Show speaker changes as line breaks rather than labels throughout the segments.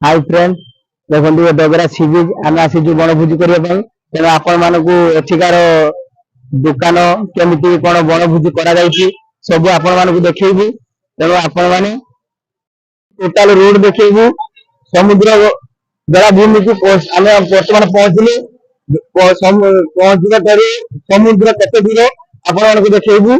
high friend देखो डगरा सी बीच आम आसीचु बनभोजी करने तेणु आपण मानक एठिकार दुकान केमी कौन बनभोजी कर सब आपण मानक देखू तेणु आपण मैंने टोटाल रोड देखू समुद्र बेलाभूमि को आम बर्तमान पहुंचले पहुंचवा समुद्र केते दूर आपण मानक देखू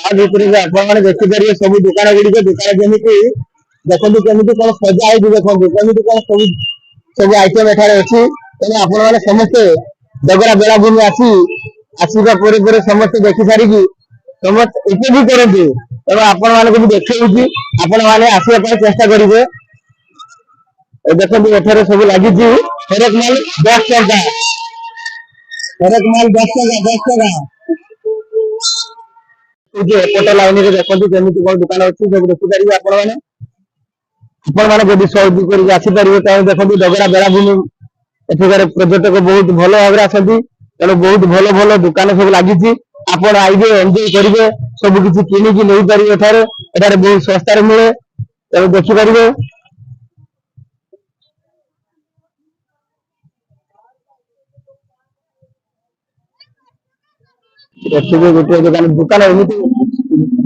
आपने देखिपारे सब दुकान गुड़िक दुकान जमी देखो केमी कौन सजा है देखो केमी कौन सब सब आइटम एठार अच्छी तेज आपण समस्ते डगरा बेलाभूमि आसवा समस्त देखी सारिकी समस्त उपभोग करते तेणु आपण मानक भी देखी आपण मैंने आसवाई चेष्टा करेंगे देखो एठार सब लगी हरेक माल 10 टका हरेक माल 10 टका एपट लाइन में देखो केमी कौन दुकान अच्छी सब देखिपारे आपण मैंने सहयोग कर आसीपारे देखो डगरा बेलाभूमि एठार पर्यटक बहुत भल भाव आसती तेणु बहुत भल भल दुकान सब लगी आपण आइबे एंजॉय करेंगे सब किसी किणिकी नहीं पारे एठार बहुत सस्तार मिले तेणु देखिपारे गोटे दुकान दुकान एमती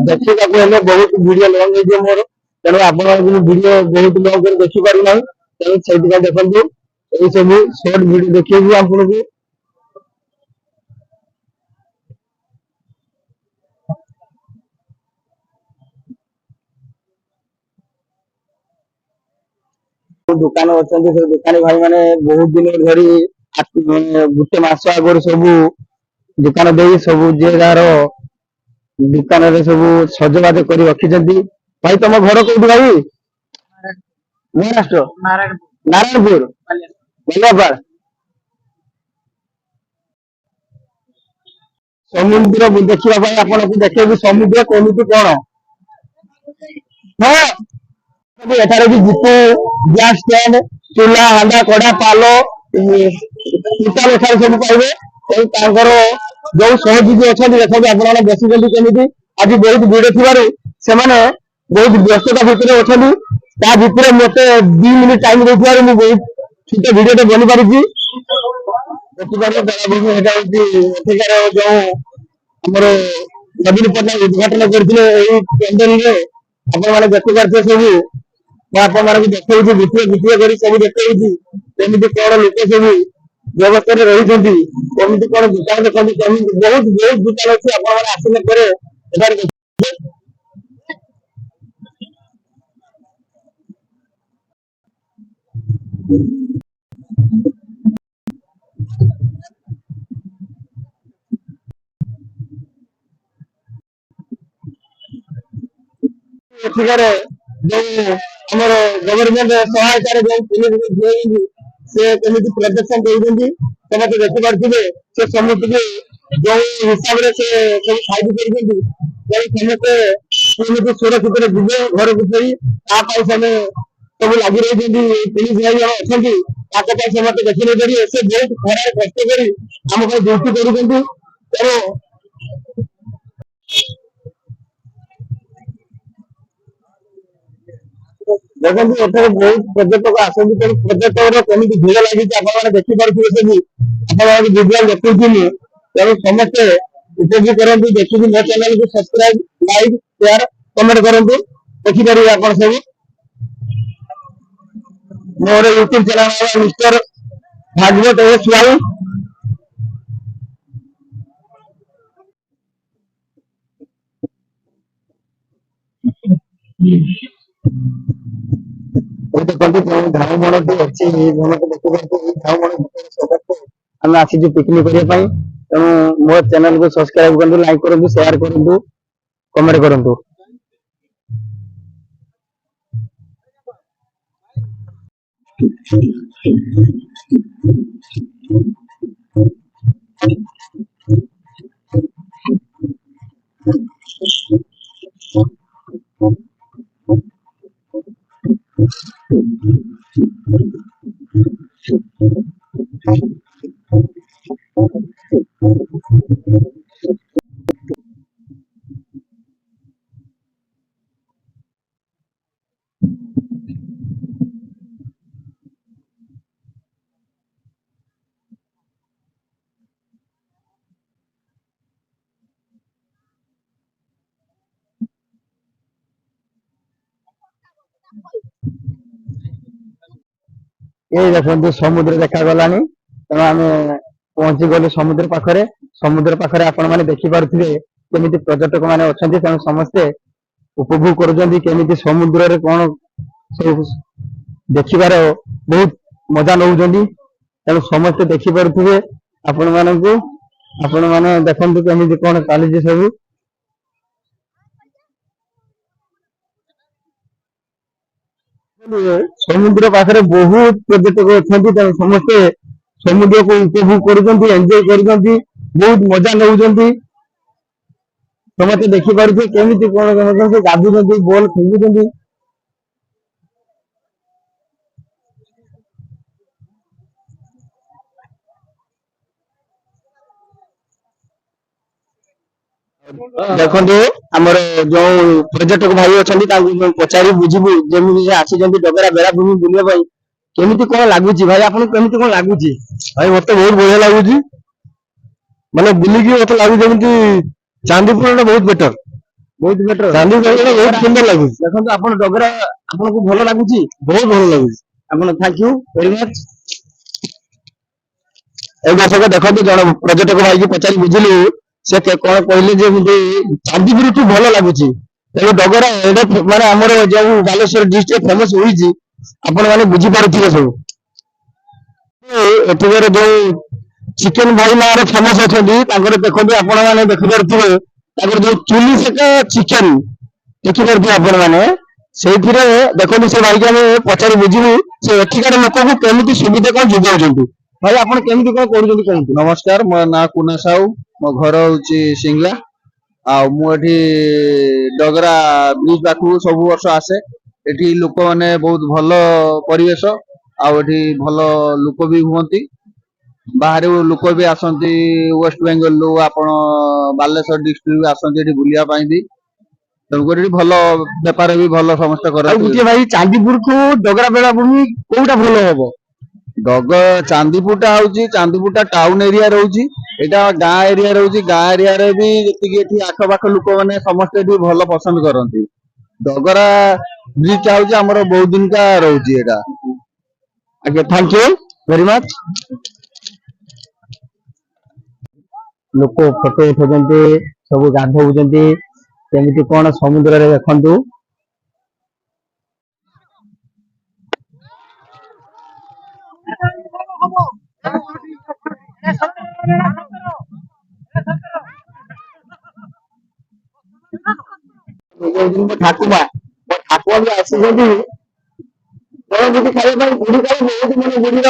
देखा बहुत वीडियो लंग हो मोर तेणु आप वीडियो बहुत लंग कर देखिपार ना तेणु से देखो ये सब सर्ट वीडियो देखिए आपको दुकान अच्छा से दुकानी भाई मैंने बहुत दिन धरी गोटे मस आगर सब दुकान दे सब जे गार दुकान सब सजबाज कर रखी भाई तुम घर कौट भाई महाराष्ट्र नारायणपुर मल्यापाड़ समुद्र देखा आपको देखे समुद्र कमी कौन हाँ एठार भी जीपू गैस स्टैंड चूल्हा हांडा कड़ा पाल टोटाल एठार सब पाइबे जो सहयोगी अच्छा देखो आप बसी केमी आज बहुत भिड़ थी बहुत व्यस्तता भितर अच्छा ता भितर मत 2 मिनिट टाइम देखार मुझे बहुत छोट भिडियो बनी पारी देखिपारे जो आमर नवीन पट्टनायक उद्घाटन करते पेंडेल आप देखिपारे सब आप देखा वित्तीय कर सब देखा केमी कौन लोक सब व्यवस्था रही कमी कौन दुकान देखते बहुत बहुत दुकान अच्छी आसने एठिकार जो आम गवर्नमेंट सहायतार जो से केमी प्रोटेक्शन देते समस्त देखिपे से समस्त जो हिसाब से सब साइड कर समस्ते सुरक्षित जीवे घर को फेरी सब लगी रही पुलिस भाई अच्छा समस्त देखी नहीं पारे से बहुत खराब कष्ट कर आम ड्यूटी कर देखो एठार बहुत पर्यटक आसती पर्यटक कमी भिड़ लगी आप देखिपे सब आप विजुआल देखी तेणु समस्ते उपभोग करते देखिए मो चैनल को सब्सक्राइब लाइक शेयर कमेंट करूँ देखिपारे आप सब मोर YouTube channel mister Bhagwat S Y झाऊ मन अच्छी झाऊ मन आम आसीचु पिकनिक करने तेणु मो चैनल को सब्सक्राइब करूँ लाइक करूँ शेयर करूँ कमेंट करूँ এই দেখନ୍ତୁ ସମୁଦ୍ର ଦେଖାଗଲାଣି ତେଣୁ ଆମେ ପହଞ୍ଚି ଗଲୁ ସମୁଦ୍ର ପାଖରେ ଆପଣ ମାନେ ଦେଖିପାରୁଥିବେ କେମିତି ପର୍ଯ୍ୟଟକ ମାନେ ଅଛନ୍ତି ତେଣୁ ସମସ୍ତେ ଉପଭୋଗ କରୁଛନ୍ତି କେମିତି ସମୁଦ୍ରରେ କଣ ସବୁ ଦେଖିବାର ବହୁତ ମଜା ନେଉଛନ୍ତି ତେଣୁ ସମସ୍ତେ ଦେଖିପାରୁଥିବେ ଆପଣ ମାନେ ଦେଖନ୍ତୁ କେମିତି କଣ ଚାଲିଛି ସବୁ ସମୁଦ୍ର ପାଖରେ ବହୁତ ପର୍ଯ୍ୟଟକ ଅଛନ୍ତି ତେଣୁ ସମସ୍ତେ ସମୁଦ୍ରକୁ ଉପଭୋଗ କରୁଛନ୍ତି ଏନ୍ଜୟ କରୁଛନ୍ତି ବହୁତ ମଜା ନେଉଛନ୍ତି ସମସ୍ତେ ଦେଖିପାରୁଥିବେ କେମିତି କଣ ଗାଧୁଛନ୍ତି ବଲ୍ ଖେଳୁଛନ୍ତି ଦେଖନ୍ତୁ ଆମର ଯୋଉ ପର୍ଯ୍ୟଟକ ଭାଇ ଅଛନ୍ତି ତାଙ୍କୁ ପଚାରି ବୁଝିବୁ ଯେମିତି ସେ ଆସିଛନ୍ତି ଡଗରା ବେଳାଭୂମି ବୁଲିବା ପାଇଁ କେମିତି କଣ ଲାଗୁଛି ଭାଇ ଆପଣଙ୍କୁ କେମିତି କଣ ଲାଗୁଛି
ଭାଇ ମତେ ବହୁତ ବଢିଆ ଲାଗୁଛି ମାନେ ବୁଲିକି ମତେ ଲାଗୁଛି ଯେମିତି ଚାନ୍ଦିପୁର ବହୁତ ବେଟର ଚାନ୍ଦିପୁର ବହୁତ ସୁନ୍ଦର ଲାଗୁଛି
ଦେଖନ୍ତୁ ଆପଣ ଡଗରା ଆପଣଙ୍କୁ ଭଲ ଲାଗୁଛି
ବହୁତ ଭଲ ଲାଗୁଛି
ଆପଣ ଥ୍ୟାଙ୍କ ୟୁ ଭେରି ମଚ୍
এই ଦର୍ଶକ ଦେଖନ୍ତୁ ଜଣେ ପର୍ଯ୍ୟଟକ ଭାଇକି ପଚାରି ବୁଝିଲୁ ସେ କଣ କହିଲେ ଯେ ଚାନ୍ଦିପୁରଠୁ ଭଲ ଲାଗୁଛି ତେଣୁ ଡଗରା ଏଇଟା ମାନେ ଆମର ଯୋଉ ବାଲେଶ୍ୱର ଡିଷ୍ଟ୍ରିକ୍ଟ ଫେମସ ହୋଇଛି ଆପଣ ମାନେ ବୁଝିପାରୁଥିବେ ସବୁ ଏଠିକାର ଯୋଉ ଚିକେନ ଭାଇ ନାଁରେ ଫେମସ ଅଛନ୍ତି ତାଙ୍କର ଦେଖନ୍ତୁ ଆପଣ ମାନେ ଦେଖିପାରୁଥିବେ ତାଙ୍କର ଯୋଉ ଚୁଲି ସେକା ଚିକେନ ଦେଖିପାରୁଥିବେ ଆପଣ ମାନେ ସେଇଥିରେ ଦେଖନ୍ତୁ ସେ ଭାଇକି ଆମେ ପଚାରି ବୁଝିବୁ ସେ ଏଠିକାର ଲୋକଙ୍କୁ କେମିତି ସୁବିଧା କଣ ଯୋଗାଉଛନ୍ତି ଭାଇ ଆପଣ କେମିତି କଣ କରୁଛନ୍ତି କୁହନ୍ତୁ
ନମସ୍କାର ମୋ ନାଁ କୁନା ସାହୁ ମୋ ଘର ହଉଛି ସିଙ୍ଗଲା ଆଉ ମୁଁ ଏଠି ଡଗରା ବ୍ରିଜ ପାଖକୁ ସବୁ ବର୍ଷ ଆସେ ଏଠି ଲୋକମାନେ ବହୁତ ଭଲ ପରିବେଶ ଆଉ ଏଠି ଭଲ ଲୋକ ବି ହୁଅନ୍ତି ବାହାରୁ ଲୋକ ବି ଆସନ୍ତି ୱେଷ୍ଟ ବେଙ୍ଗଲରୁ ଆପଣ ବାଲେଶ୍ୱର ଡିଷ୍ଟ୍ରିକ୍ଟ ବି ଆସନ୍ତି ଏଠି ବୁଲିବା ପାଇଁ ବି ତେଣୁକରି ଏଠି ଭଲ ବେପାର ବି ଭଲ ସମସ୍ତେ
ଆଉ
କରନ୍ତି
ଗୋଟିଏ ଭାଇ ଚାନ୍ଦିପୁରକୁ ଡଗରା ବେଳାଭୂମି କୋଉଟା ଭଲ ହବ
ଚାନ୍ଦିପୁରଟା ଟାଉନ ଏରିଆ ରହୁଛି ଏଇଟା ଗାଁ ଏରିଆ ରହୁଛି ଗାଁ ଏରିଆରେ ବି ଯେତିକି ଏଠି ଆଖପାଖ ଲୋକମାନେ ସମସ୍ତେ ଏଠି ଭଲ ପସନ୍ଦ କରନ୍ତି ଡଗରା ବ୍ରିଜ ଟା ହଉଛି ଆମର ବହୁତ ଦିନକା ରହୁଛି ଏଇଟା
ଆଜ୍ଞା ଥ୍ୟାଙ୍କ ୟୁ ଭେରି ମଚ୍
ଲୋକ ଫଟୋ ଉଠଉଛନ୍ତି ସବୁ ଗାଧଉଛନ୍ତି କେମିତି କଣ ସମୁଦ୍ରରେ ଦେଖନ୍ତୁ ଠାକୁମା ଠାକୁମା ବି ଆସିଛନ୍ତି ବଣ ଭୋଜି ଖାଇବା ପାଇଁ ବୁଢୀ କାଳେ ବହୁତ ମାନେ ବୁଢୀର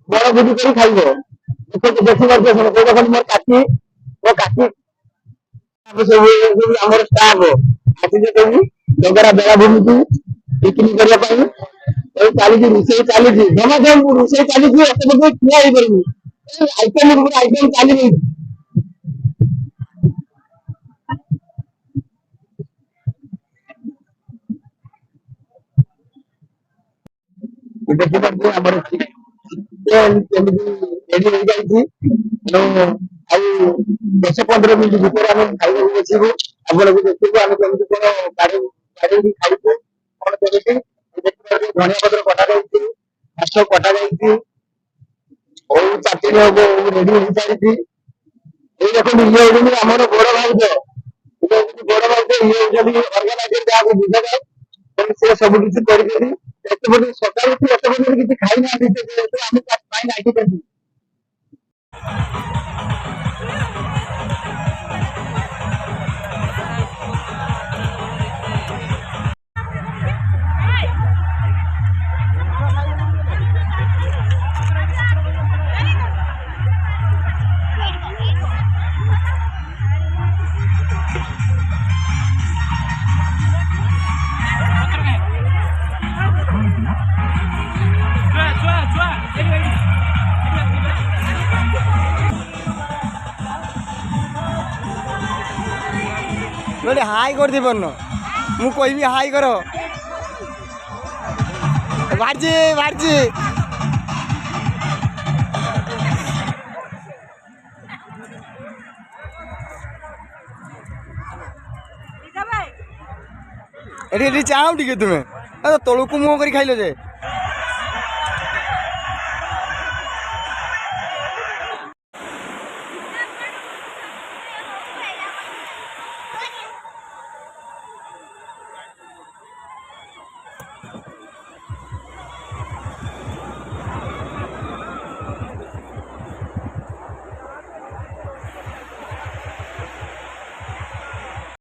ବଣ ଭୋଜି କରି ଖାଇବ ଦେଖିପାରୁଥିବେ ଦେଖନ୍ତୁ ମୋ କାକି ସବୁ ଆମର ଷ୍ଟାଫ ଆସିଛନ୍ତି ଡଗରା ବେଳାଭୂମିକୁ ପିକନିକ କରିବା ପାଇଁ ଏଇ ଚାଲିଛି ରୋଷେଇ ଚାଲିଛି ଜମାଜମ ରୋଷେଇ ଚାଲିଛି ଏତେ ମଧ୍ୟ ଠିଆ ହେଇପାରିବୁ ଆଇଟମ ଗୋଟେ ଆଇଟମ ଚାଲିଛି ଦେଖିପାରୁଥିବେ ଆମର କେମିତି ରେଡି ହେଇଯାଇଛି ତେଣୁ ଆଉ 10-15 ମିନିଟ ଭିତରେ ଆମେ ଖାଇବାକୁ ବସିବୁ ଆପଣଙ୍କୁ ଦେଖିବୁ ଆମେ କେମିତି କଣ ବାଢିକି ଖାଇବୁ କଣ କେମିତି ଧନିଆ ପତ୍ର କଟା ଯାଇଛି ମାଛ କଟା ଯାଇଛି ହଉ ଚାକିରି ହବ ରେଡି ହେଇସାରିଛି ଏଇ ଦେଖନ୍ତୁ ଇଏ ହଉଛନ୍ତି ଆମର ବଡ ଭାଉଜ ବଡ ଭାଉଜ ଇଏ ହଉଛନ୍ତି ଅର୍ଗାନାଇଜର ଯାହାକୁ ବୁଝାଯାଏ ତେଣୁ ସେ ସବୁ କିଛି କରିଛନ୍ତି ଏତେ ବୋଧେ ସକାଳୁ ଏତେ ପର୍ଯ୍ୟନ୍ତ କିଛି ଖାଇନାହାନ୍ତି ଆମେ ପାଇଁ ନାଇଁଛନ୍ତି
ଗୋଟେ ହାଇ କରିଦେଇ ପାରୁନ ମୁଁ କହିବି ହାଇ କର ବାହାରିଛି ବାହାରିଛି ଏଠି ଏଠି ଚାହୁଁ ଟିକେ ତୁମେ ତଳକୁ ମୁହଁ କରି ଖାଇଲ ଯେ